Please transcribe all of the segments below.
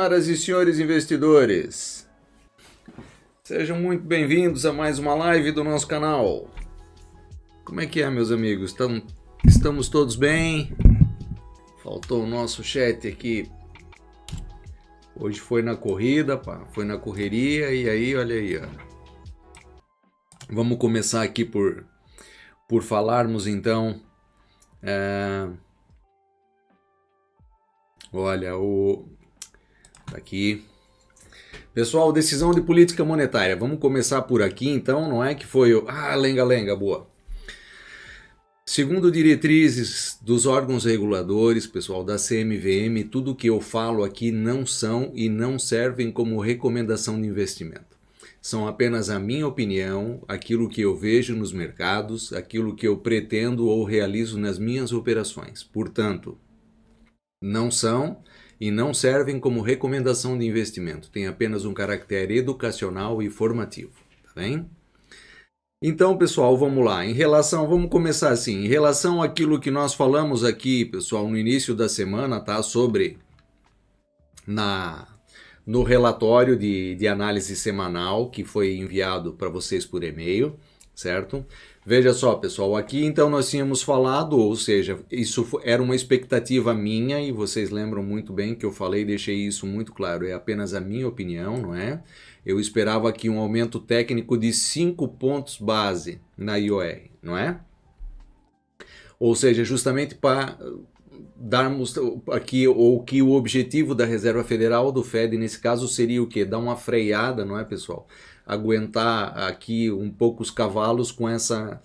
Senhoras e senhores investidores, sejam muito bem-vindos a mais uma live do nosso canal. Como é que é, meus amigos? Estamos todos bem? Faltou o nosso chat aqui. Hoje foi na corrida, pá, foi na correria e aí, olha aí, ó. Vamos começar aqui por falarmos então. Olha, aqui. Pessoal, decisão de política monetária. Vamos começar por aqui, então, não é que foi o... lenga-lenga, boa. Segundo diretrizes dos órgãos reguladores, pessoal, da CMVM, tudo que eu falo aqui não são e não servem como recomendação de investimento. São apenas a minha opinião, aquilo que eu vejo nos mercados, aquilo que eu pretendo ou realizo nas minhas operações. Portanto, não são e não servem como recomendação de investimento. Tem apenas um caráter educacional e formativo, tá bem? Então, pessoal, vamos lá. Vamos começar assim. Em relação àquilo que nós falamos aqui, pessoal, no início da semana, tá? Sobre no relatório de análise semanal que foi enviado para vocês por e-mail, certo? Veja só, pessoal, aqui então nós tínhamos falado, ou seja, isso era uma expectativa minha e vocês lembram muito bem que eu falei, deixei isso muito claro, é apenas a minha opinião, não é? Eu esperava aqui um aumento técnico de 5 pontos base na IOR, não é? Ou seja, justamente para darmos aqui que o objetivo da Reserva Federal, do Fed, nesse caso, seria o quê? Dar uma freada, não é, pessoal? Aguentar aqui um pouco os cavalos com essa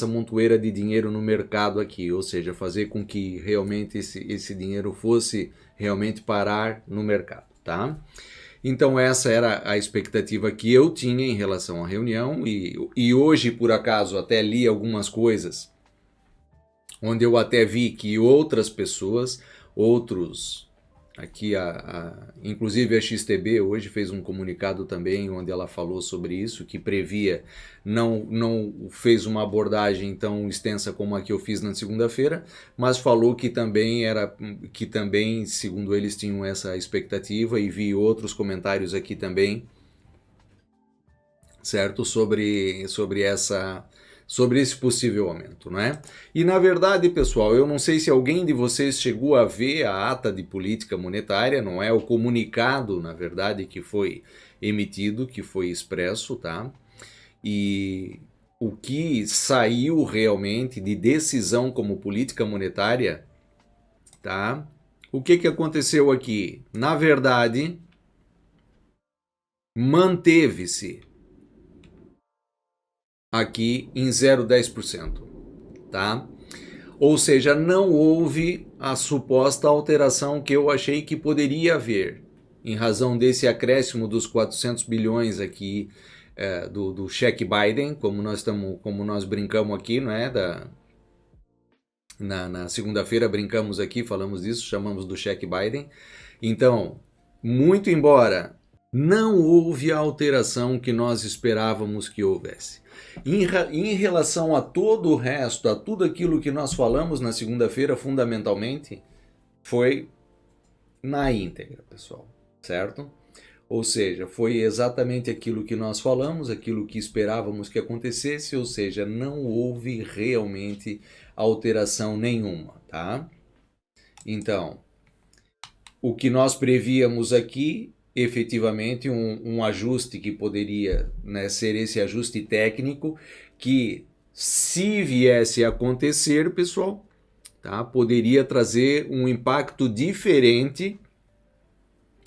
montoeira de dinheiro no mercado aqui, ou seja, fazer com que realmente esse dinheiro fosse realmente parar no mercado, tá? Então essa era a expectativa que eu tinha em relação à reunião e hoje, por acaso, até li algumas coisas onde eu até vi que outras pessoas, aqui inclusive a XTB hoje fez um comunicado também onde ela falou sobre isso, que previa, não fez uma abordagem tão extensa como a que eu fiz na segunda-feira, mas falou que também segundo eles tinham essa expectativa e vi outros comentários aqui também, certo, sobre esse possível aumento, não é? E na verdade, pessoal, eu não sei se alguém de vocês chegou a ver a ata de política monetária, não é? O comunicado, na verdade, que foi emitido, que foi expresso, tá? E o que saiu realmente de decisão como política monetária, tá? O que aconteceu aqui? Na verdade, manteve-se aqui em 0,10%, tá? Ou seja, não houve a suposta alteração que eu achei que poderia haver, em razão desse acréscimo dos 400 bilhões aqui do cheque Biden, como nós brincamos aqui, não é? Na segunda-feira brincamos aqui, falamos disso, chamamos do cheque Biden. Então, muito embora não houve a alteração que nós esperávamos que houvesse. Em relação a todo o resto, a tudo aquilo que nós falamos na segunda-feira, fundamentalmente, foi na íntegra, pessoal, certo? Ou seja, foi exatamente aquilo que nós falamos, aquilo que esperávamos que acontecesse, ou seja, não houve realmente alteração nenhuma, tá? Então, o que nós prevíamos aqui, efetivamente um ajuste que poderia, né, ser esse ajuste técnico, que se viesse a acontecer, pessoal, tá, poderia trazer um impacto diferente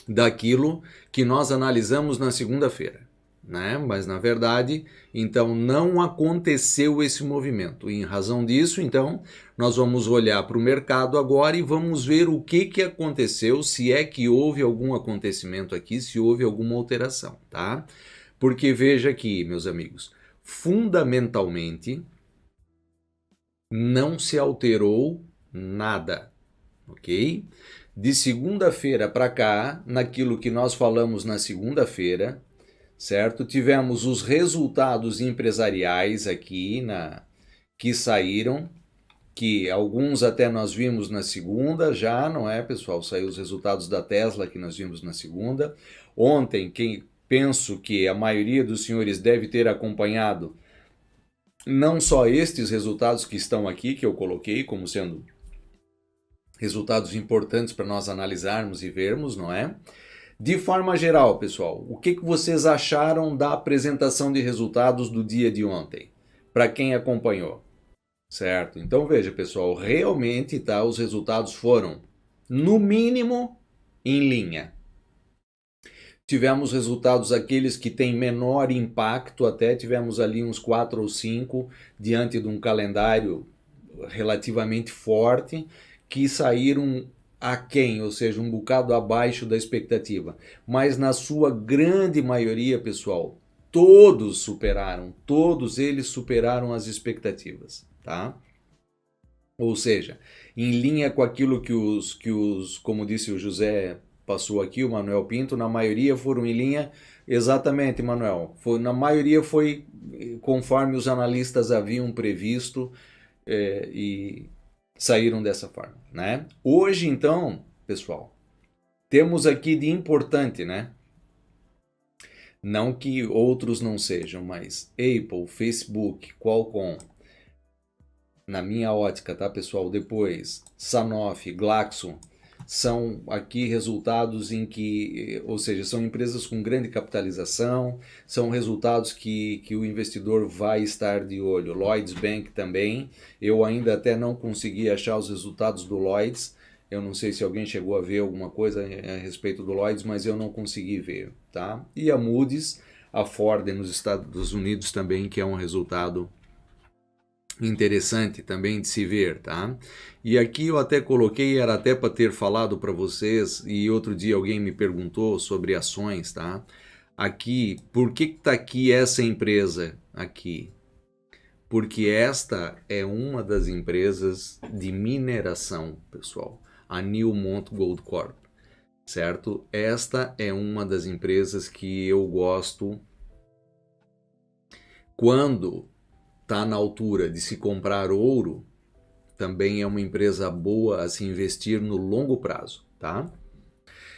daquilo que nós analisamos na segunda-feira, né? Mas na verdade, então não aconteceu esse movimento. E em razão disso, então, nós vamos olhar para o mercado agora e vamos ver o que aconteceu, se é que houve algum acontecimento aqui, se houve alguma alteração, tá? Porque veja aqui, meus amigos, fundamentalmente não se alterou nada, ok? De segunda-feira para cá, naquilo que nós falamos na segunda-feira, certo? Tivemos os resultados empresariais aqui que saíram, que alguns até nós vimos na segunda já, não é, pessoal? Saiu os resultados da Tesla que nós vimos na segunda. Ontem, penso que a maioria dos senhores deve ter acompanhado não só estes resultados que estão aqui, que eu coloquei como sendo resultados importantes para nós analisarmos e vermos, não é? De forma geral, pessoal, o que vocês acharam da apresentação de resultados do dia de ontem? Para quem acompanhou, certo? Então veja, pessoal, realmente os resultados foram, no mínimo, em linha. Tivemos resultados aqueles que têm menor impacto, até tivemos ali uns 4 ou 5 diante de um calendário relativamente forte, que saíram aquém, ou seja, um bocado abaixo da expectativa. Mas na sua grande maioria, pessoal, todos eles superaram as expectativas, tá? Ou seja, em linha com aquilo que como disse o José, passou aqui, o Manuel Pinto, na maioria foram em linha, exatamente, Manuel, na maioria foi conforme os analistas haviam previsto e saíram dessa forma, né? Hoje, então, pessoal, temos aqui de importante, né? Não que outros não sejam, mas Apple, Facebook, Qualcomm, na minha ótica, tá, pessoal? Depois, Sanofi, Glaxo, são aqui resultados em que, ou seja, são empresas com grande capitalização, são resultados que o investidor vai estar de olho. Lloyds Bank também, eu ainda até não consegui achar os resultados do Lloyds, eu não sei se alguém chegou a ver alguma coisa a respeito do Lloyds, mas eu não consegui ver, tá? E a Moody's, a Ford nos Estados Unidos também, que é um resultado interessante também de se ver, tá? E aqui eu até coloquei, era até para ter falado para vocês, e outro dia alguém me perguntou sobre ações, tá? Aqui, por que está aqui essa empresa aqui? Porque esta é uma das empresas de mineração, pessoal, a Newmont Gold Corp, certo? Esta é uma das empresas que eu gosto quando está na altura de se comprar ouro, também é uma empresa boa a se investir no longo prazo, tá?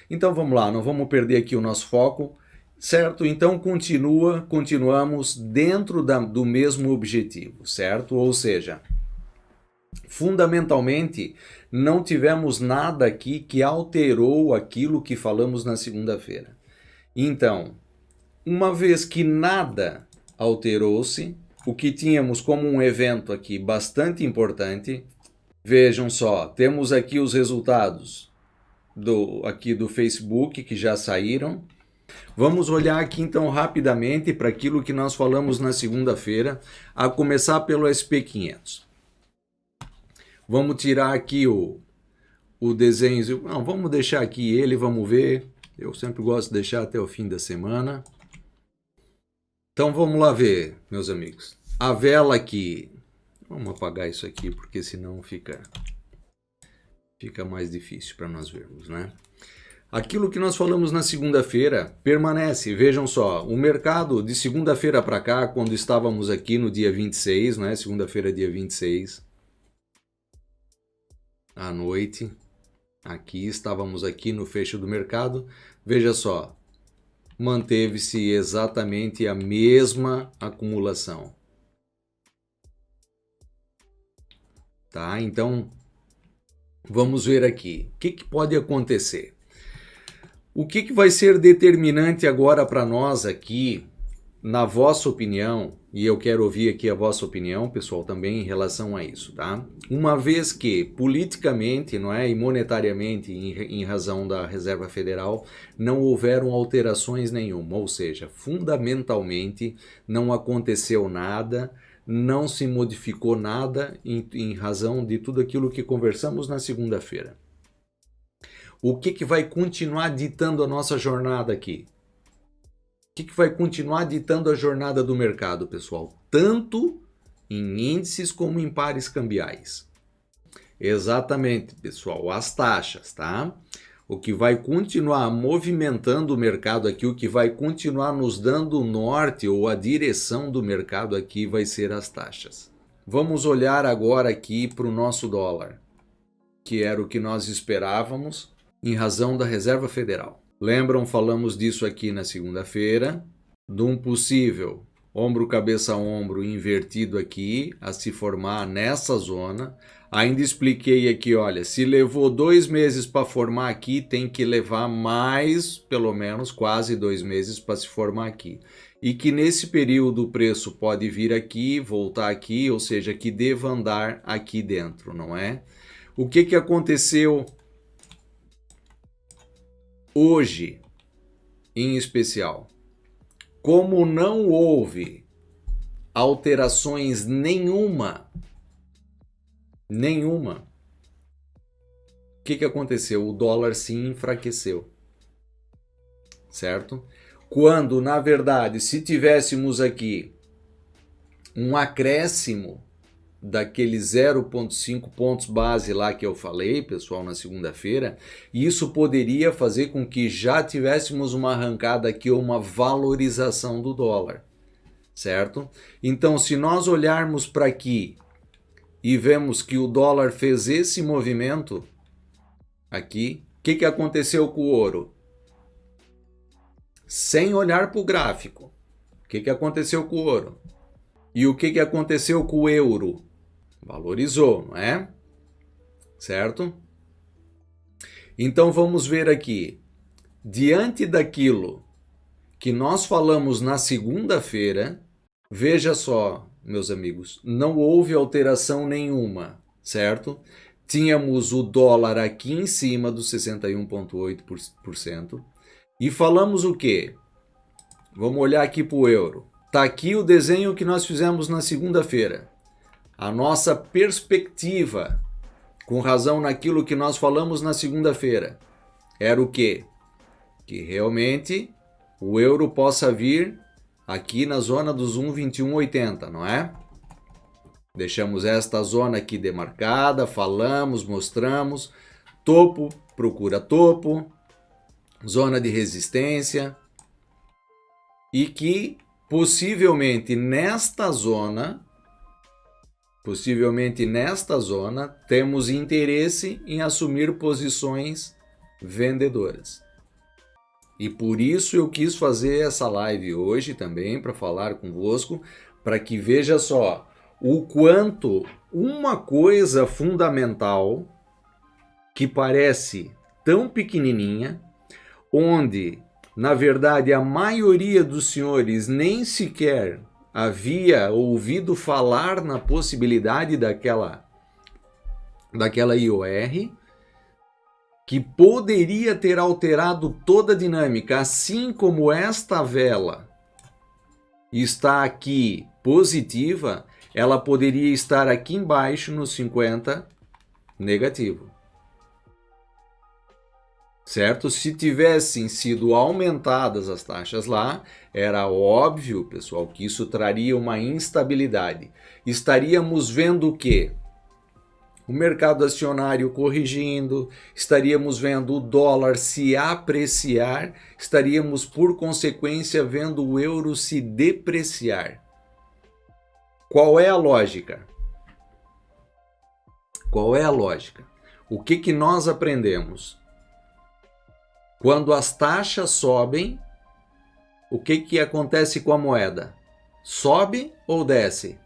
Então vamos lá, não vamos perder aqui o nosso foco, certo? Então continuamos dentro do mesmo objetivo, certo? Ou seja, fundamentalmente não tivemos nada aqui que alterou aquilo que falamos na segunda-feira. Então, uma vez que nada alterou-se, o que tínhamos como um evento aqui bastante importante, vejam só, temos aqui os resultados aqui do Facebook que já saíram. Vamos olhar aqui então rapidamente para aquilo que nós falamos na segunda-feira, a começar pelo SP500. Vamos tirar aqui o desenho, não, vamos deixar aqui ele, vamos ver, eu sempre gosto de deixar até o fim da semana. Então vamos lá ver, meus amigos. A vela aqui, vamos apagar isso aqui porque senão fica mais difícil para nós vermos, né? Aquilo que nós falamos na segunda-feira permanece. Vejam só, o mercado de segunda-feira para cá, quando estávamos aqui no dia 26, né? Segunda-feira, dia 26, à noite, aqui estávamos aqui no fecho do mercado. Veja só, manteve-se exatamente a mesma acumulação. Tá? Então, vamos ver aqui. O que pode acontecer? O que vai ser determinante agora para nós aqui, na vossa opinião, e eu quero ouvir aqui a vossa opinião, pessoal, também em relação a isso, tá? Uma vez que politicamente, não é, e monetariamente, em razão da Reserva Federal, não houveram alterações nenhuma, ou seja, fundamentalmente não aconteceu nada, não se modificou nada em razão de tudo aquilo que conversamos na segunda-feira. O que vai continuar ditando a nossa jornada aqui? O que vai continuar ditando a jornada do mercado, pessoal? Tanto em índices como em pares cambiais. Exatamente, pessoal, as taxas, tá? O que vai continuar movimentando o mercado aqui, o que vai continuar nos dando o norte ou a direção do mercado aqui vai ser as taxas. vamos olhar agora aqui para o nosso dólar, que era o que nós esperávamos em razão da Reserva Federal. Lembram, falamos disso aqui na segunda-feira, de um possível ombro, cabeça, ombro invertido aqui, a se formar nessa zona. Ainda expliquei aqui, olha, se levou 2 meses para formar aqui, tem que levar mais, pelo menos, quase 2 meses para se formar aqui. E que nesse período o preço pode vir aqui, voltar aqui, ou seja, que deva andar aqui dentro, não é? O que aconteceu hoje, em especial? Como não houve alterações nenhuma, o que aconteceu? O dólar se enfraqueceu, certo? Quando, na verdade, se tivéssemos aqui um acréscimo daqueles 0,5 pontos base lá que eu falei, pessoal, na segunda-feira, isso poderia fazer com que já tivéssemos uma arrancada aqui ou uma valorização do dólar, certo? Então, se nós olharmos para aqui e vemos que o dólar fez esse movimento aqui, o que aconteceu com o ouro? Sem olhar para o gráfico, o que aconteceu com o ouro? E o que aconteceu com o euro? Valorizou, não é? Certo? Então vamos ver aqui. Diante daquilo que nós falamos na segunda-feira, veja só, meus amigos, não houve alteração nenhuma, certo? Tínhamos o dólar aqui em cima dos 61,8% e falamos o quê? Vamos olhar aqui para o euro. Está aqui o desenho que nós fizemos na segunda-feira. A nossa perspectiva, com razão naquilo que nós falamos na segunda-feira, era o quê? Que realmente o euro possa vir aqui na zona dos 1,2180, não é? Deixamos esta zona aqui demarcada, falamos, mostramos, topo, procura topo, zona de resistência, e que possivelmente nesta zona temos interesse em assumir posições vendedoras. E por isso eu quis fazer essa live hoje também, para falar convosco, para que veja só o quanto uma coisa fundamental que parece tão pequenininha, onde na verdade a maioria dos senhores nem sequer havia ouvido falar na possibilidade daquela IOR, que poderia ter alterado toda a dinâmica, assim como esta vela está aqui positiva, ela poderia estar aqui embaixo no 50 negativo. Certo? Se tivessem sido aumentadas as taxas lá, era óbvio, pessoal, que isso traria uma instabilidade. Estaríamos vendo o quê? O mercado acionário corrigindo, estaríamos vendo o dólar se apreciar, estaríamos, por consequência, vendo o euro se depreciar. Qual é a lógica? Qual é a lógica? O que nós aprendemos? Quando as taxas sobem, o que acontece com a moeda? Sobe ou desce?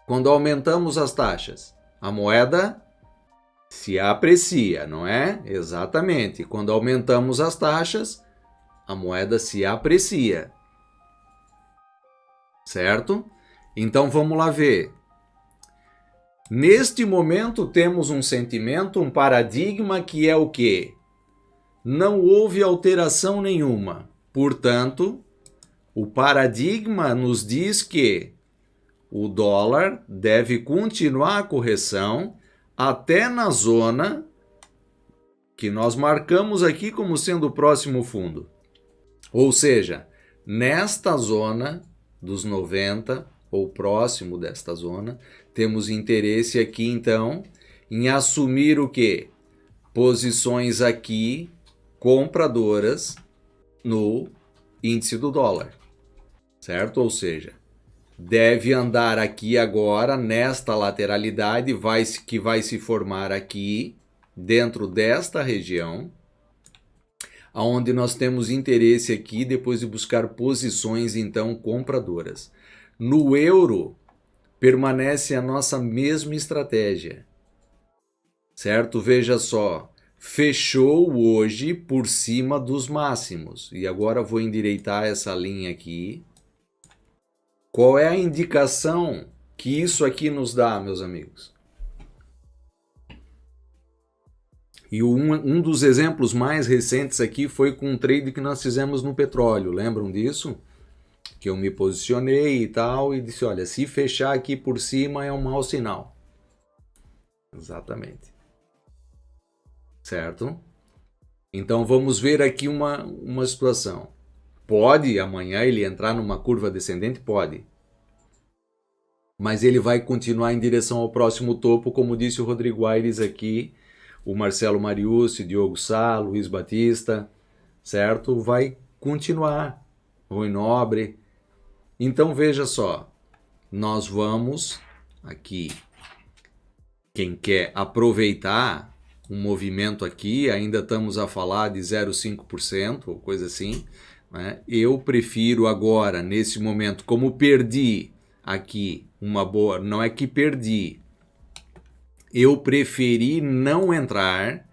Quando aumentamos as taxas, a moeda se aprecia, não é? Exatamente. Quando aumentamos as taxas, a moeda se aprecia. Certo? Então vamos lá ver. Neste momento temos um sentimento, um paradigma que é o quê? Não houve alteração nenhuma. Portanto, o paradigma nos diz que o dólar deve continuar a correção até na zona que nós marcamos aqui como sendo o próximo fundo. Ou seja, nesta zona dos 90, ou próximo desta zona, temos interesse aqui então em assumir o quê? Posições aqui compradoras no índice do dólar, certo? Ou seja, deve andar aqui agora, nesta lateralidade, que vai se formar aqui, dentro desta região, onde nós temos interesse aqui, depois de buscar posições, então, compradoras. No euro, permanece a nossa mesma estratégia, certo? Veja só, fechou hoje por cima dos máximos. E agora vou endireitar essa linha aqui. Qual é a indicação que isso aqui nos dá, meus amigos? E um dos exemplos mais recentes aqui foi com um trade que nós fizemos no petróleo. Lembram disso? Que eu me posicionei e tal e disse, olha, se fechar aqui por cima é um mau sinal. Exatamente. Certo? Então vamos ver aqui uma situação. Pode amanhã ele entrar numa curva descendente? Pode. Mas ele vai continuar em direção ao próximo topo, como disse o Rodrigo Aires aqui, o Marcelo Mariucci, Diogo Sá, Luiz Batista, certo? Vai continuar. Rui Nobre. Então veja só, nós vamos aqui, quem quer aproveitar um movimento aqui, ainda estamos a falar de 0,5% ou coisa assim, né? Eu prefiro agora, nesse momento, como perdi aqui uma boa, não é que perdi, eu preferi não entrar,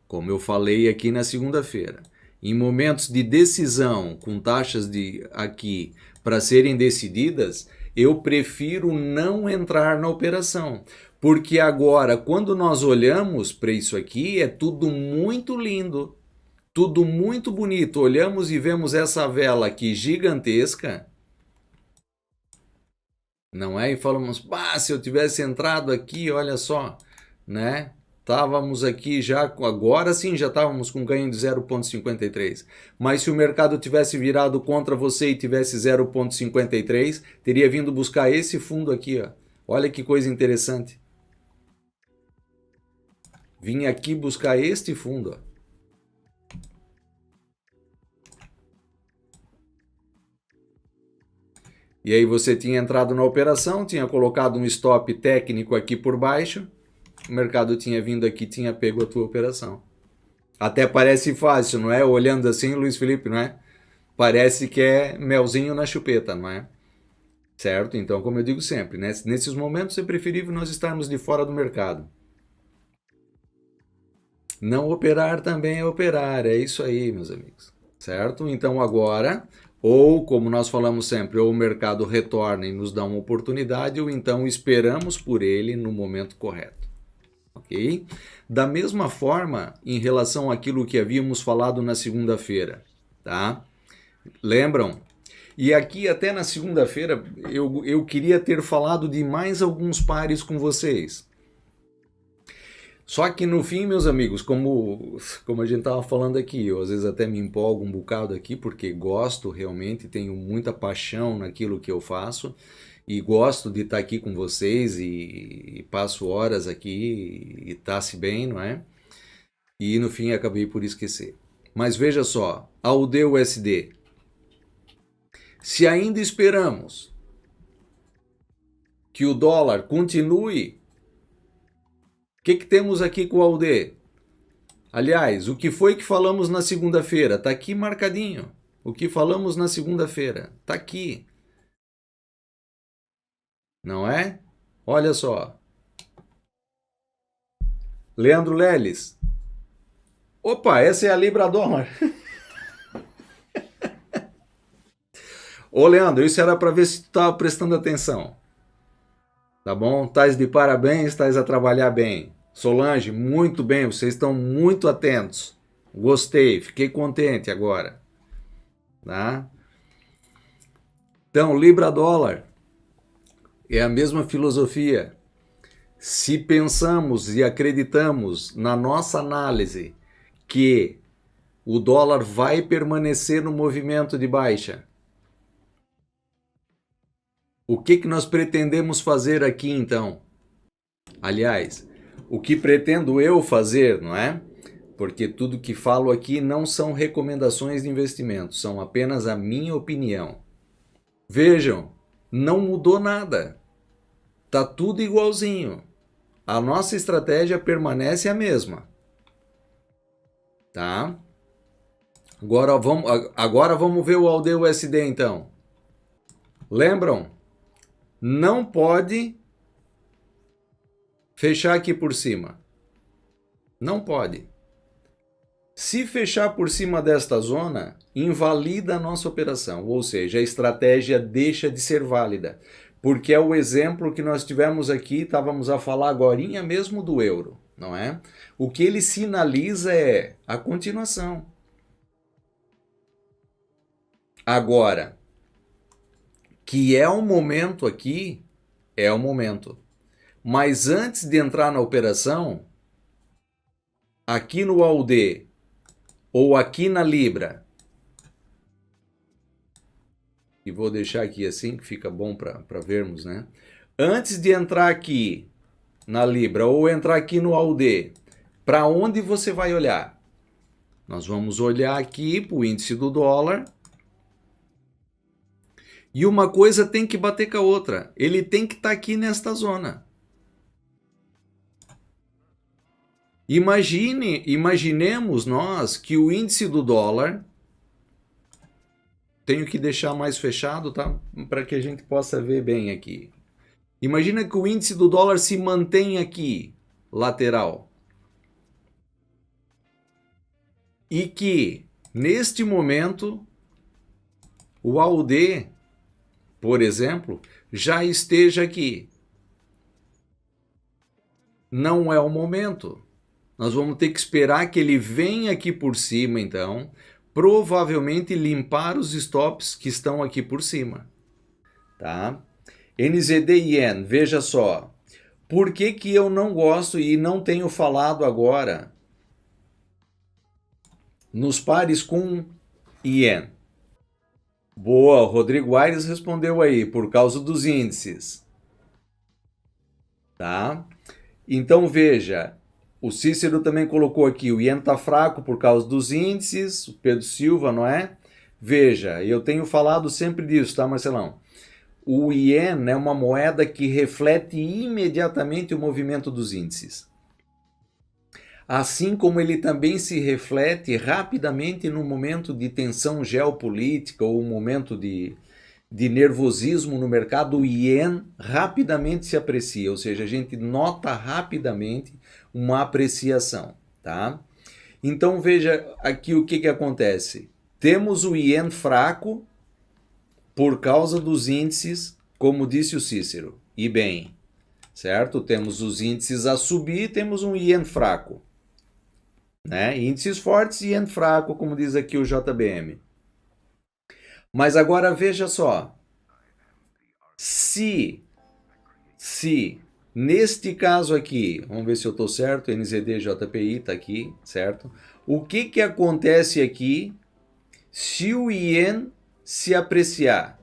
como eu falei aqui na segunda-feira. Em momentos de decisão, com taxas de aqui para serem decididas, eu prefiro não entrar na operação. Porque agora, quando nós olhamos para isso aqui, é tudo muito lindo, tudo muito bonito. Olhamos e vemos essa vela aqui gigantesca, não é? E falamos, bah, se eu tivesse entrado aqui, olha só, né? Estávamos aqui já, agora sim, já estávamos com ganho de 0,53. Mas se o mercado tivesse virado contra você e tivesse 0,53, teria vindo buscar esse fundo aqui, ó. Olha que coisa interessante. Vim aqui buscar este fundo, ó. E aí você tinha entrado na operação, tinha colocado um stop técnico aqui por baixo, o mercado tinha vindo aqui, tinha pego a tua operação. Até parece fácil, não é? Olhando assim, Luiz Felipe, não é? Parece que é melzinho na chupeta, não é? Certo? Então, como eu digo sempre, né? Nesses momentos é preferível nós estarmos de fora do mercado. Não operar também é operar, é isso aí, meus amigos. Certo? Então agora, ou como nós falamos sempre, ou o mercado retorna e nos dá uma oportunidade, ou então esperamos por ele no momento correto. Ok? Da mesma forma, em relação àquilo que havíamos falado na segunda-feira, tá? Lembram? E aqui até na segunda-feira eu queria ter falado de mais alguns pares com vocês. Só que no fim, meus amigos, como a gente estava falando aqui, eu às vezes até me empolgo um bocado aqui, porque gosto realmente, tenho muita paixão naquilo que eu faço, e gosto de estar aqui com vocês, e passo horas aqui, e tá-se bem, não é? E no fim acabei por esquecer. Mas veja só, AUD-USD. Se ainda esperamos que o dólar continue, o que temos aqui com o AUD? Aliás, o que foi que falamos na segunda-feira? Está aqui marcadinho. O que falamos na segunda-feira? Está aqui. Não é? Olha só. Leandro Leles. Opa, essa é a Libra Dólar. Ô Leandro, isso era para ver se tu estava prestando atenção. Tá bom? Tais de parabéns, tais a trabalhar bem. Solange, muito bem, vocês estão muito atentos. Gostei, fiquei contente agora. Tá? Então, Libra Dólar é a mesma filosofia. Se pensamos e acreditamos na nossa análise que o dólar vai permanecer no movimento de baixa, o que nós pretendemos fazer aqui então? Aliás, o que pretendo eu fazer, não é? Porque tudo que falo aqui não são recomendações de investimento, são apenas a minha opinião. Vejam, Não mudou nada. Tá tudo igualzinho. A nossa estratégia permanece a mesma. Tá? Agora vamos ver o AUD-USD então. Lembram? Não pode fechar aqui por cima. Não pode. Se fechar por cima desta zona, invalida a nossa operação, ou seja, a estratégia deixa de ser válida, porque é o exemplo que nós tivemos aqui, estávamos a falar agorinha mesmo do euro, não é? O que ele sinaliza é a continuação. Agora, que é o momento aqui, é o momento. Mas antes de entrar na operação, aqui no AUD ou aqui na Libra, e vou deixar aqui assim que fica bom para vermos, né? Antes de entrar aqui na Libra ou entrar aqui no AUD, para onde você vai olhar? Nós vamos olhar aqui para o índice do dólar. E uma coisa tem que bater com a outra. Ele tem que estar aqui nesta zona. Imaginemos nós que o índice do dólar, tenho que deixar mais fechado, tá? Para que a gente possa ver bem aqui. Imagina que o índice do dólar se mantém aqui, lateral. E que, neste momento, o AUD, por exemplo, já esteja aqui. Não é o momento. Nós vamos ter que esperar que ele venha aqui por cima, então, provavelmente limpar os stops que estão aqui por cima. Tá? NZD Yen, veja só. Por que que eu não gosto e não tenho falado agora nos pares com Yen? Boa, o Rodrigo Aires respondeu aí, por causa dos índices. Tá? Então veja, o Cícero também colocou aqui, o Yen está fraco por causa dos índices, o Pedro Silva, não é? Veja, eu tenho falado sempre disso, tá, Marcelão? O Yen é uma moeda que reflete imediatamente o movimento dos índices. Assim como ele também se reflete rapidamente no momento de tensão geopolítica ou um momento de nervosismo no mercado, o Yen rapidamente se aprecia, ou seja, a gente nota rapidamente uma apreciação, tá? Então veja aqui o que acontece. Temos o Yen fraco por causa dos índices, como disse o Cícero, e bem, certo? Temos os índices a subir, temos um Yen fraco. Né? Índices fortes e Yen fraco, como diz aqui o JBM. Mas agora veja só, se neste caso aqui, vamos ver se eu estou certo, NZD JPI está aqui, certo? O que acontece aqui se o Yen se apreciar?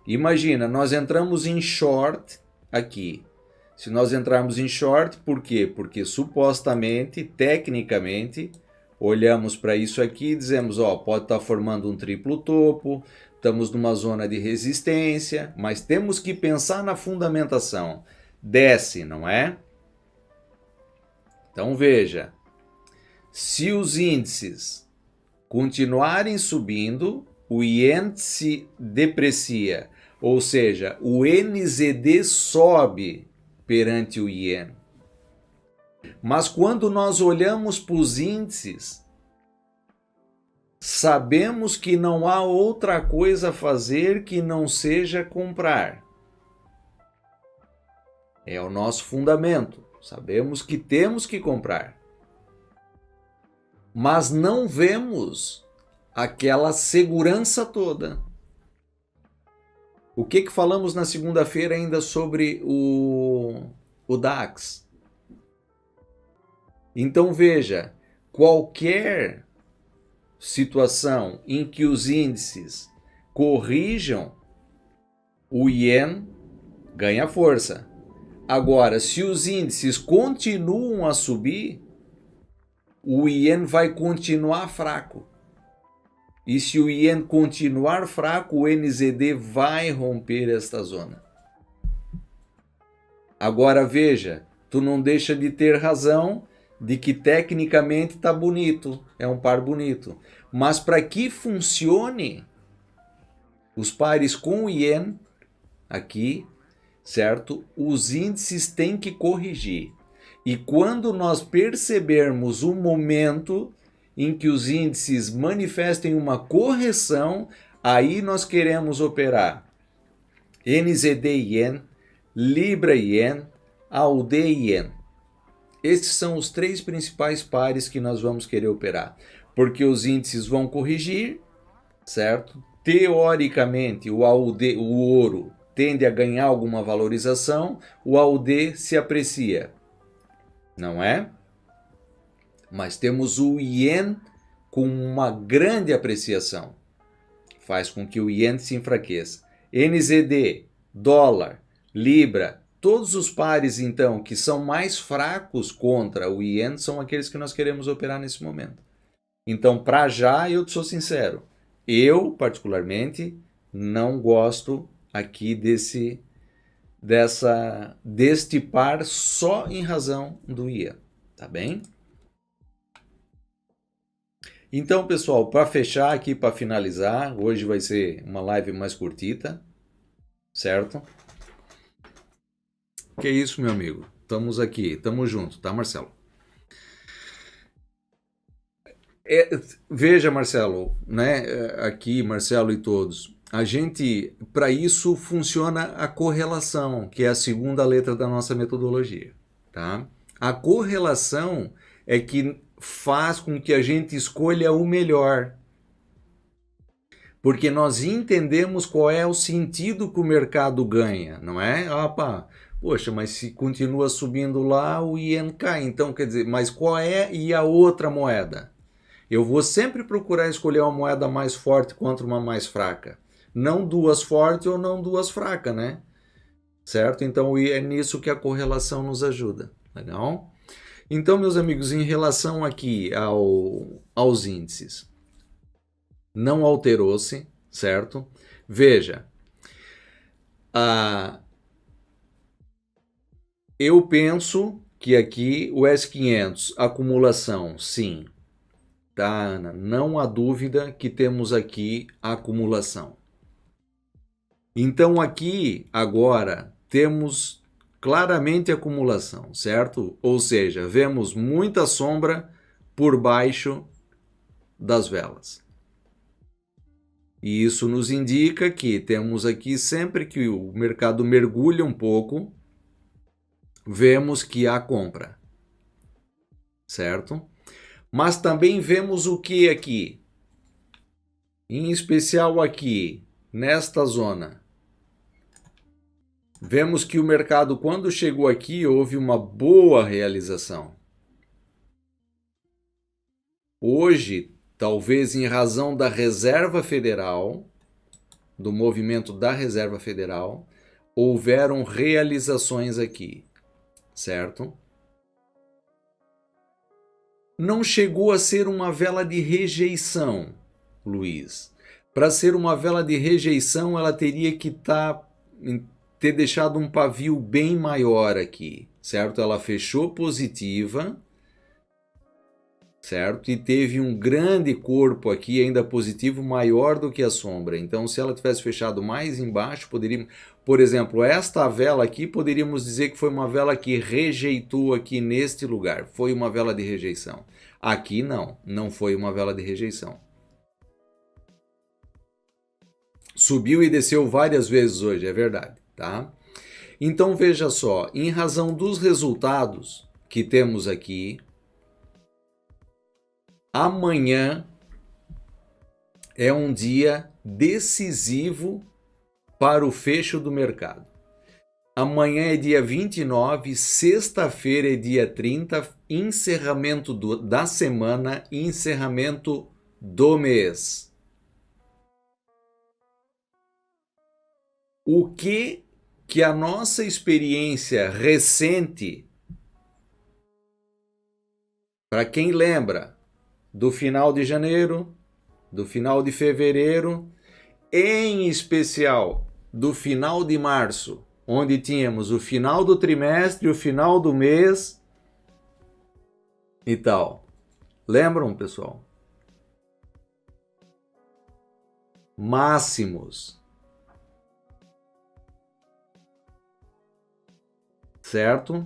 Imagina, nós entramos em short aqui. Se nós entrarmos em short, por quê? Porque supostamente, tecnicamente, olhamos para isso aqui e dizemos, ó, pode estar formando um triplo topo, estamos numa zona de resistência, mas temos que pensar na fundamentação. Desce, não é? Então veja, se os índices continuarem subindo, o Yen se deprecia, ou seja, o NZD sobe perante o Yen. Mas quando nós olhamos para os índices, sabemos que não há outra coisa a fazer que não seja comprar. É o nosso fundamento. Sabemos que temos que comprar. Mas não vemos aquela segurança toda. O que falamos na segunda-feira ainda sobre o DAX? Então veja, qualquer situação em que os índices corrijam, o Yen ganha força. Agora, se os índices continuam a subir, o Yen vai continuar fraco. E se o Ien continuar fraco, o NZD vai romper esta zona. Agora veja, tu não deixa de ter razão de que tecnicamente está bonito, é um par bonito. Mas para que funcione os pares com o Ien aqui, certo? Os índices têm que corrigir. E quando nós percebermos o momento em que os índices manifestem uma correção, aí nós queremos operar NZD Ien, Libra Ien, AUD Ien. Esses são os três principais pares que nós vamos querer operar, porque os índices vão corrigir, certo? Teoricamente, o AUD, o ouro, tende a ganhar alguma valorização, o AUD se aprecia, não é? Mas temos o Ien com uma grande apreciação, faz com que o Ien se enfraqueça. NZD, dólar, Libra, todos os pares então que são mais fracos contra o Ien são aqueles que nós queremos operar nesse momento. Então, para já, eu sou sincero, eu particularmente não gosto aqui deste par só em razão do Ien, tá bem? Então, pessoal, para fechar aqui, para finalizar, hoje vai ser uma live mais curtita, certo? Que é isso, meu amigo? Estamos aqui, estamos juntos, tá, Marcelo? Veja, Marcelo, né? Aqui, Marcelo e todos, a gente, para isso funciona a correlação, que é a segunda letra da nossa metodologia, tá? A correlação é que faz com que a gente escolha o melhor, porque nós entendemos qual é o sentido que o mercado ganha, não é? Opa, poxa, mas se continua subindo lá, o Ien cai, então quer dizer, mas qual é e a outra moeda? Eu vou sempre procurar escolher uma moeda mais forte contra uma mais fraca, não duas fortes ou não duas fracas, né? Certo? Então é nisso que a correlação nos ajuda, legal? Então, meus amigos, em relação aqui aos índices, não alterou-se, certo? Veja, eu penso que aqui o S500, acumulação, sim, tá, Ana? Não há dúvida que temos aqui a acumulação. Então, aqui, agora, temos claramente acumulação, certo? Ou seja, vemos muita sombra por baixo das velas. E isso nos indica que temos aqui, sempre que o mercado mergulha um pouco, vemos que há compra, certo? Mas também vemos o que aqui? Em especial aqui, nesta zona. Vemos que o mercado, quando chegou aqui, houve uma boa realização. Hoje, talvez em razão da Reserva Federal, do movimento da Reserva Federal, houveram realizações aqui, certo? Não chegou a ser uma vela de rejeição, Luiz. Para ser uma vela de rejeição, ela teria que ter deixado um pavio bem maior aqui, certo? Ela fechou positiva, certo? E teve um grande corpo aqui ainda positivo maior do que a sombra. Então, se ela tivesse fechado mais embaixo, poderíamos, por exemplo, esta vela aqui, poderíamos dizer que foi uma vela que rejeitou aqui neste lugar. Foi uma vela de rejeição. Aqui não foi uma vela de rejeição. Subiu e desceu várias vezes hoje, é verdade, tá? Então, veja só, em razão dos resultados que temos aqui, amanhã é um dia decisivo para o fecho do mercado. Amanhã é dia 29, sexta-feira é dia 30, encerramento da semana e encerramento do mês. O que a nossa experiência recente, para quem lembra, do final de janeiro, do final de fevereiro, em especial do final de março, onde tínhamos o final do trimestre, o final do mês e tal. Lembram, pessoal? Máximos. Certo?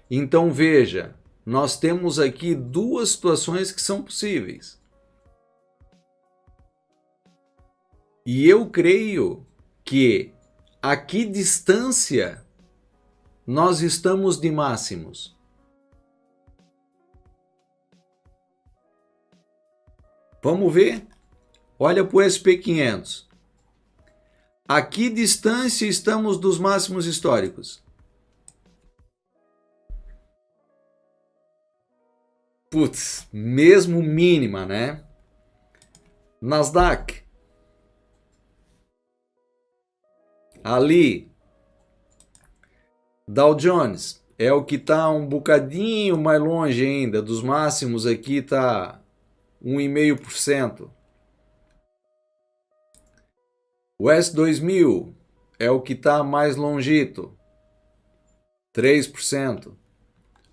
Então veja, nós temos aqui duas situações que são possíveis. E eu creio que a que distância nós estamos de máximos? Vamos ver? Olha para o SP500. A que distância estamos dos máximos históricos? Putz, mesmo mínima, né? Nasdaq. Ali. Dow Jones. É o que está um bocadinho mais longe ainda. Dos máximos aqui está 1,5%. O S2000 é o que está mais longito. 3%.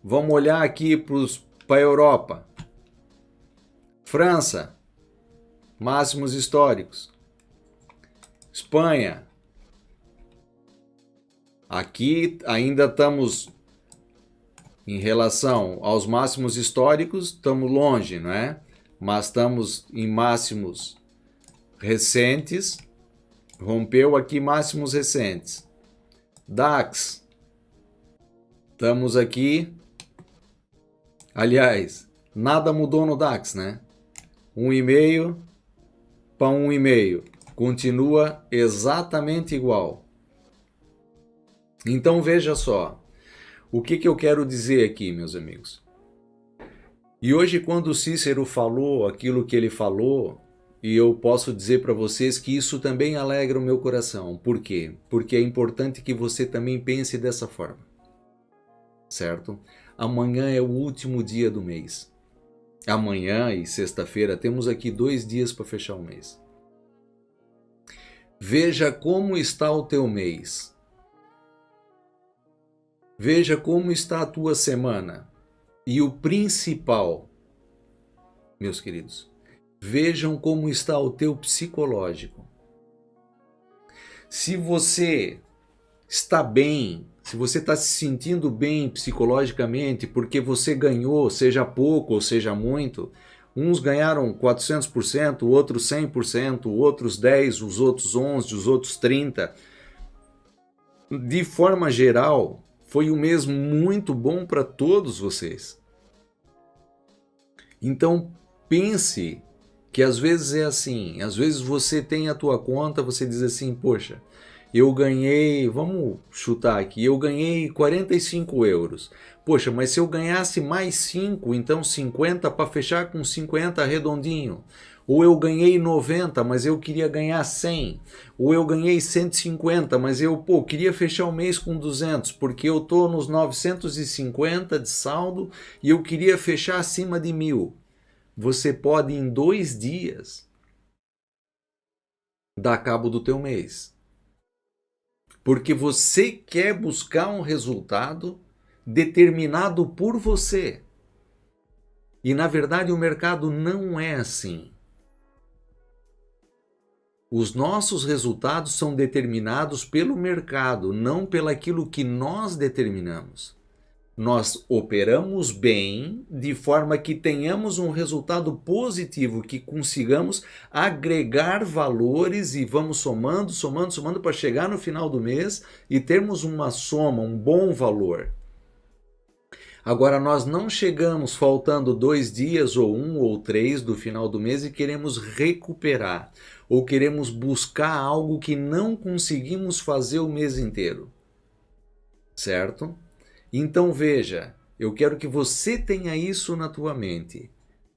Vamos olhar aqui para a Europa. França, máximos históricos. Espanha. Aqui ainda estamos, em relação aos máximos históricos, estamos longe, não é? Mas estamos em máximos recentes. Rompeu aqui máximos recentes. DAX. Estamos aqui. Aliás, nada mudou no DAX, né? 1,5 para 1,5. Continua exatamente igual. Então veja só. O que eu quero dizer aqui, meus amigos? E hoje, quando o Cícero falou aquilo que ele falou, e eu posso dizer para vocês que isso também alegra o meu coração. Por quê? Porque é importante que você também pense dessa forma. Certo? Amanhã é o último dia do mês. Amanhã e sexta-feira temos aqui 2 dias para fechar o mês. Veja como está o teu mês. Veja como está a tua semana. E o principal, meus queridos, vejam como está o teu psicológico. Se você está bem, se você está se sentindo bem psicologicamente porque você ganhou, seja pouco ou seja muito, uns ganharam 400%, outros 100%, outros 10%, os outros 11%, os outros 30%. De forma geral, foi um mês muito bom para todos vocês. Então pense que às vezes é assim, às vezes você tem a tua conta, você diz assim, poxa, eu ganhei, vamos chutar aqui, eu ganhei 45 euros. Poxa, mas se eu ganhasse mais 5, então 50 para fechar com 50 redondinho. Ou eu ganhei 90, mas eu queria ganhar 100. Ou eu ganhei 150, mas eu queria fechar o mês com 200, porque eu estou nos 950 de saldo e eu queria fechar acima de 1.000. Você pode em 2 dias dar cabo do teu mês. Porque você quer buscar um resultado determinado por você. E na verdade o mercado não é assim. Os nossos resultados são determinados pelo mercado, não pelaquilo que nós determinamos. Nós operamos bem, de forma que tenhamos um resultado positivo, que consigamos agregar valores e vamos somando para chegar no final do mês e termos uma soma, um bom valor. Agora, nós não chegamos faltando 2 dias ou 1 ou 3 do final do mês e queremos recuperar ou queremos buscar algo que não conseguimos fazer o mês inteiro. Certo? Então veja, eu quero que você tenha isso na tua mente,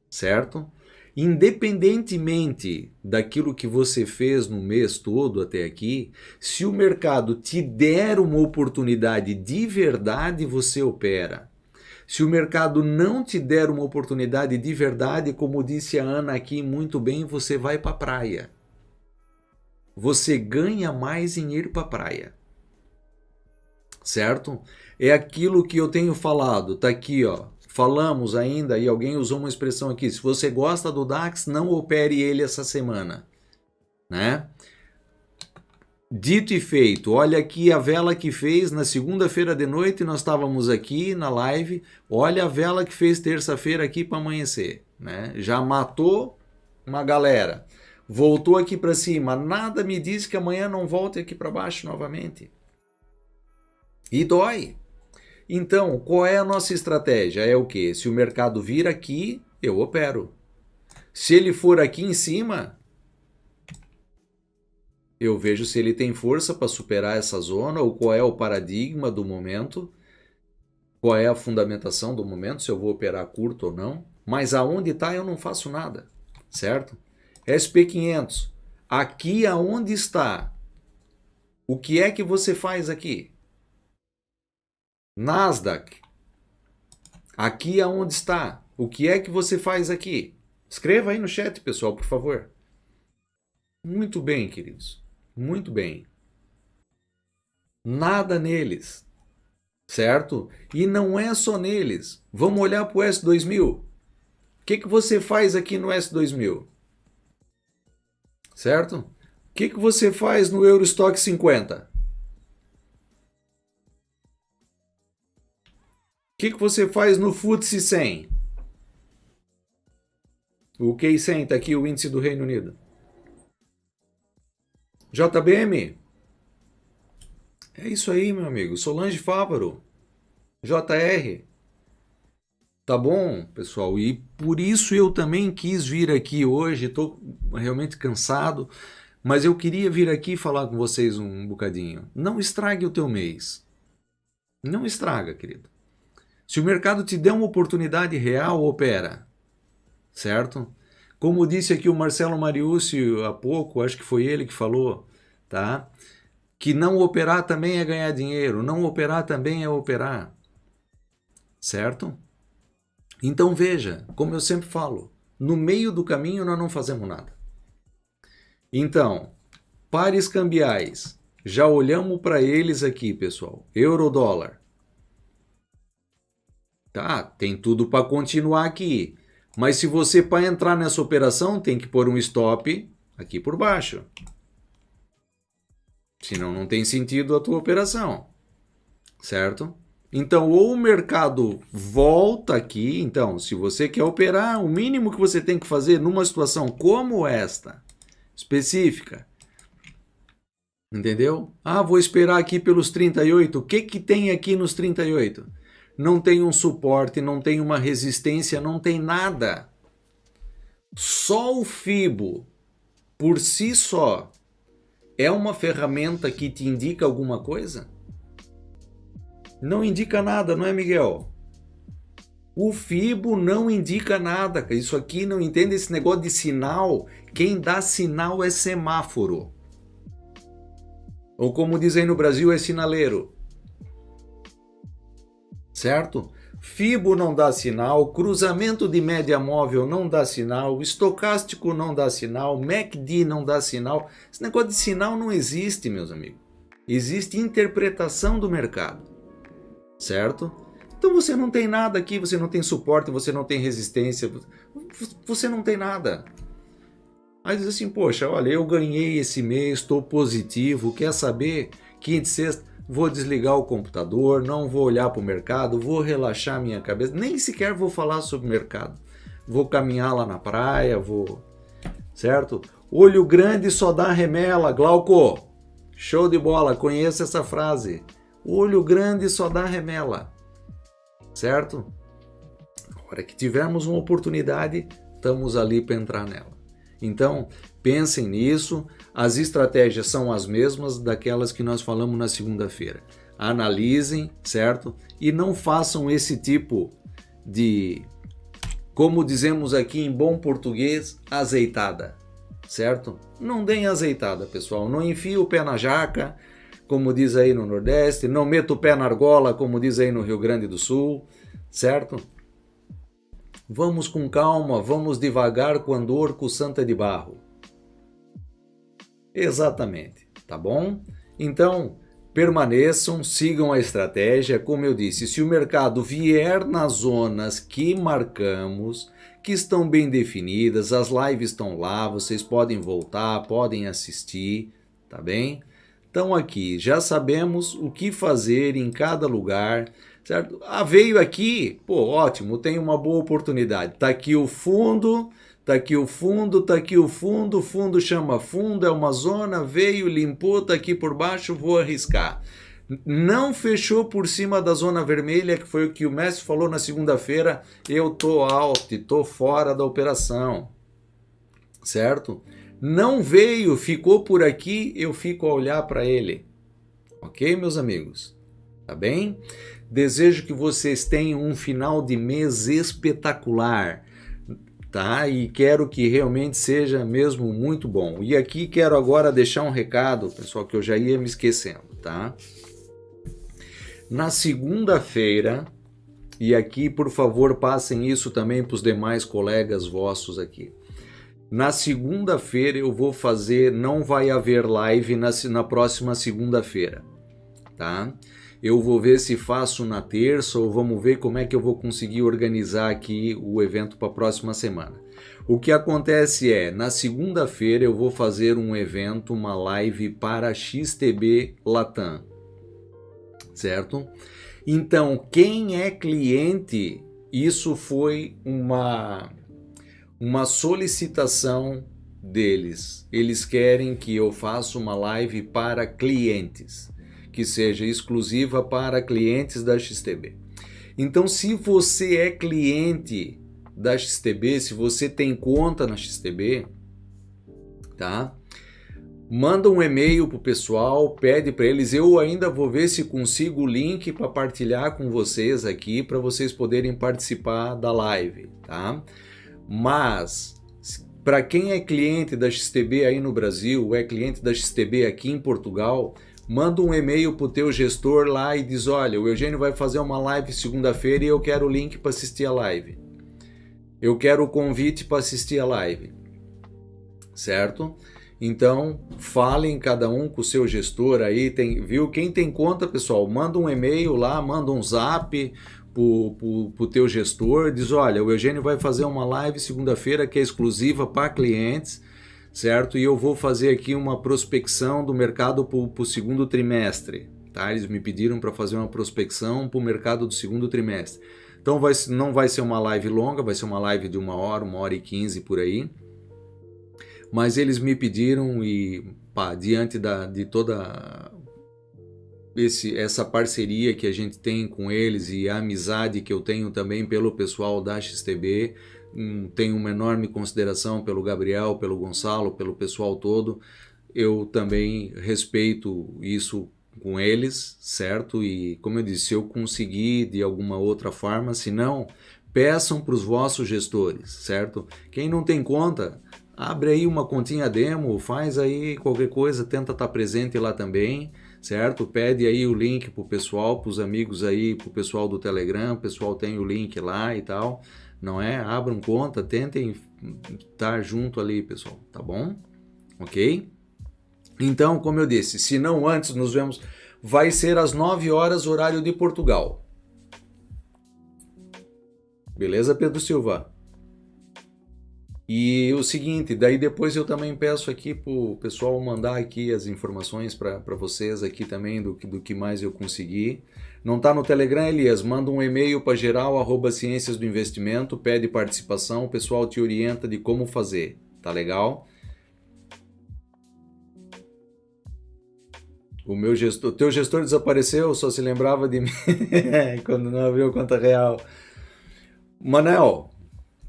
certo? Independentemente daquilo que você fez no mês todo até aqui, se o mercado te der uma oportunidade de verdade, você opera. Se o mercado não te der uma oportunidade de verdade, como disse a Ana aqui muito bem, você vai para a praia. Você ganha mais em ir para a praia. Certo? É aquilo que eu tenho falado, tá aqui, ó. Falamos ainda, e alguém usou uma expressão aqui, se você gosta do DAX, não opere ele essa semana, né? Dito e feito, olha aqui a vela que fez na segunda-feira de noite, nós estávamos aqui na live, olha a vela que fez terça-feira aqui para amanhecer, né? Já matou uma galera, voltou aqui para cima, nada me diz que amanhã não volte aqui para baixo novamente. E dói. Então, qual é a nossa estratégia? É o quê? Se o mercado vir aqui, eu opero. Se ele for aqui em cima, eu vejo se ele tem força para superar essa zona, ou qual é o paradigma do momento, qual é a fundamentação do momento, se eu vou operar curto ou não. Mas aonde está eu não faço nada, certo? SP500, aqui aonde está, o que é que você faz aqui? Nasdaq, aqui aonde está, o que é que você faz aqui? Escreva aí no chat, pessoal, por favor. Muito bem, queridos. Muito bem. Nada neles, certo? E não é só neles. Vamos olhar para o S2000. O que você faz aqui no S2000? Certo? O que você faz no Eurostock 50? O que você faz no FTSE 100? O K100 está aqui, o índice do Reino Unido. JBM? É isso aí, meu amigo. Solange Fávaro. JR. Tá bom, pessoal? E por isso eu também quis vir aqui hoje. Estou realmente cansado, mas eu queria vir aqui falar com vocês um bocadinho. Não estrague o teu mês. Não estraga, querido. Se o mercado te der uma oportunidade real, opera. Certo? Como disse aqui o Marcelo Mariucci há pouco, acho que foi ele que falou, tá? Que não operar também é ganhar dinheiro, não operar também é operar. Certo? Então veja, como eu sempre falo, no meio do caminho nós não fazemos nada. Então, pares cambiais, já olhamos para eles aqui, pessoal. Euro-dólar. Tá, tem tudo para continuar aqui. Mas se você, para entrar nessa operação, tem que pôr um stop aqui por baixo. Senão não tem sentido a tua operação. Certo? Então, ou o mercado volta aqui. Então, se você quer operar, o mínimo que você tem que fazer numa situação como esta, específica. Entendeu? Ah, vou esperar aqui pelos 38. O que tem aqui nos 38? Não tem um suporte, não tem uma resistência, não tem nada. Só o FIBO, por si só, é uma ferramenta que te indica alguma coisa? Não indica nada, não é, Miguel? O FIBO não indica nada. Isso aqui não entende esse negócio de sinal. Quem dá sinal é semáforo. Ou como dizem no Brasil, é sinaleiro. Certo? FIBO não dá sinal, cruzamento de média móvel não dá sinal, estocástico não dá sinal, MACD não dá sinal. Esse negócio de sinal não existe, meus amigos. Existe interpretação do mercado. Certo? Então você não tem nada aqui, você não tem suporte, você não tem resistência, você não tem nada. Aí diz assim, poxa, olha, eu ganhei esse mês, estou positivo, quer saber? Quinta e sexta, vou desligar o computador, não vou olhar para o mercado, vou relaxar minha cabeça, nem sequer vou falar sobre o mercado. Vou caminhar lá na praia, vou... Certo? Olho grande só dá remela, Glauco. Show de bola, conheço essa frase. Olho grande só dá remela. Certo? A hora que tivermos uma oportunidade, estamos ali para entrar nela. Então, pensem nisso, as estratégias são as mesmas daquelas que nós falamos na segunda-feira. Analisem, certo? E não façam esse tipo de, como dizemos aqui em bom português, azeitada, certo? Não deem azeitada, pessoal. Não enfie o pé na jaca, como diz aí no Nordeste, não meta o pé na argola, como diz aí no Rio Grande do Sul, certo? Vamos com calma, vamos devagar com andor com santa de barro. Exatamente, tá bom? Então, permaneçam, sigam a estratégia. Como eu disse, se o mercado vier nas zonas que marcamos, que estão bem definidas, as lives estão lá, vocês podem voltar, podem assistir, tá bem? Então aqui, já sabemos o que fazer em cada lugar, certo? Ah, veio aqui, pô, ótimo, tem uma boa oportunidade. Tá aqui o fundo, tá aqui o fundo, tá aqui o fundo chama fundo, é uma zona, veio, limpou, tá aqui por baixo, vou arriscar. Não fechou por cima da zona vermelha, que foi o que o mestre falou na segunda-feira, eu tô out, tô fora da operação, certo? Não veio, ficou por aqui, eu fico a olhar para ele. Ok, meus amigos? Tá bem? Desejo que vocês tenham um final de mês espetacular, tá? E quero que realmente seja mesmo muito bom. E aqui quero agora deixar um recado, pessoal, que eu já ia me esquecendo, tá? Na segunda-feira, e aqui por favor passem isso também para os demais colegas vossos aqui. Na segunda-feira eu vou fazer, não vai haver live na próxima segunda-feira, tá? Eu vou ver se faço na terça ou vamos ver como é que eu vou conseguir organizar aqui o evento para a próxima semana. O que acontece é, na segunda-feira eu vou fazer um evento, uma live para XTB Latam, certo? Então, quem é cliente, isso foi uma solicitação deles. Eles querem que eu faça uma live para clientes, que seja exclusiva para clientes da XTB. Então, se você é cliente da XTB, se você tem conta na XTB, tá? Manda um e-mail pro pessoal, pede para eles, eu ainda vou ver se consigo o link para partilhar com vocês aqui, para vocês poderem participar da live, tá? Mas, para quem é cliente da XTB aí no Brasil, é cliente da XTB aqui em Portugal, manda um e-mail para o teu gestor lá e diz, olha, o Eugênio vai fazer uma live segunda-feira e eu quero o link para assistir a live. Eu quero o convite para assistir a live. Certo? Então, falem cada um com o seu gestor aí, viu? Quem tem conta, pessoal, manda um e-mail lá, manda um zap pro teu gestor, diz, olha, o Eugênio vai fazer uma live segunda-feira que é exclusiva para clientes, certo? E eu vou fazer aqui uma prospecção do mercado para o segundo trimestre, tá? Eles me pediram para fazer uma prospecção para o mercado do segundo trimestre. Então não vai ser uma live longa, vai ser uma live de 1 hora e 15 por aí. Mas eles me pediram e, pá, diante de toda essa parceria que a gente tem com eles e a amizade que eu tenho também pelo pessoal da XTB, tenho uma enorme consideração pelo Gabriel, pelo Gonçalo, pelo pessoal todo, eu também respeito isso com eles, certo? E como eu disse, se eu conseguir de alguma outra forma, se não, peçam para os vossos gestores, certo? Quem não tem conta, abre aí uma continha demo, faz aí qualquer coisa, tenta estar presente lá também, certo? Pede aí o link pro pessoal, pros amigos aí, pro pessoal do Telegram, o pessoal tem o link lá e tal, não é? Abram conta, tentem estar junto ali, pessoal, tá bom? Ok? Então, como eu disse, se não antes, nos vemos, vai ser às 9 horas, horário de Portugal. Beleza, Pedro Silva? E o seguinte, daí depois eu também peço aqui pro pessoal mandar aqui as informações para vocês aqui também do que mais eu consegui. Não tá no Telegram, Elias? Manda um e-mail para geral@ciências do investimento, pede participação, o pessoal te orienta de como fazer, tá legal? O teu gestor desapareceu, só se lembrava de mim quando não abriu conta real. Manel,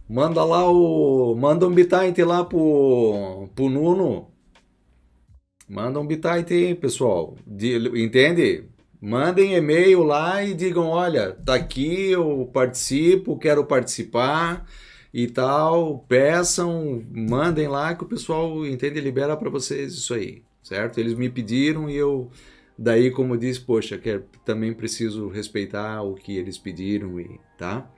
manda um bitite lá pro Nuno. Manda um bitite aí, pessoal. Entende? Mandem e-mail lá e digam, olha, tá aqui, eu participo, quero participar e tal. Peçam, mandem lá que o pessoal, entende, libera para vocês isso aí, certo? Eles me pediram e eu daí, como disse, poxa, também preciso respeitar o que eles pediram, tá?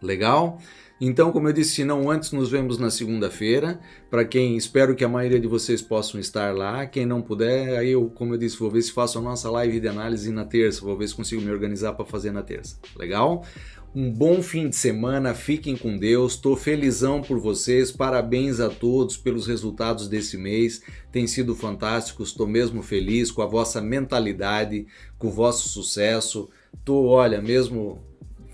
Legal? Então, como eu disse, se não antes, nos vemos na segunda-feira. Para quem, espero que a maioria de vocês possam estar lá. Quem não puder, aí eu, como eu disse, vou ver se faço a nossa live de análise na terça. Vou ver se consigo me organizar para fazer na terça. Legal? Um bom fim de semana, fiquem com Deus, estou felizão por vocês, parabéns a todos pelos resultados desse mês, tem sido fantástico, estou mesmo feliz com a vossa mentalidade, com o vosso sucesso, estou, olha, mesmo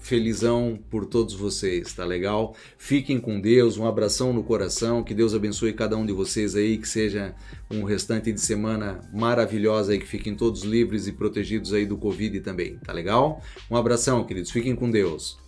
felizão por todos vocês, tá legal? Fiquem com Deus, um abração no coração, que Deus abençoe cada um de vocês aí, que seja um restante de semana maravilhosa aí, que fiquem todos livres e protegidos aí do Covid também, tá legal? Um abração, queridos, fiquem com Deus.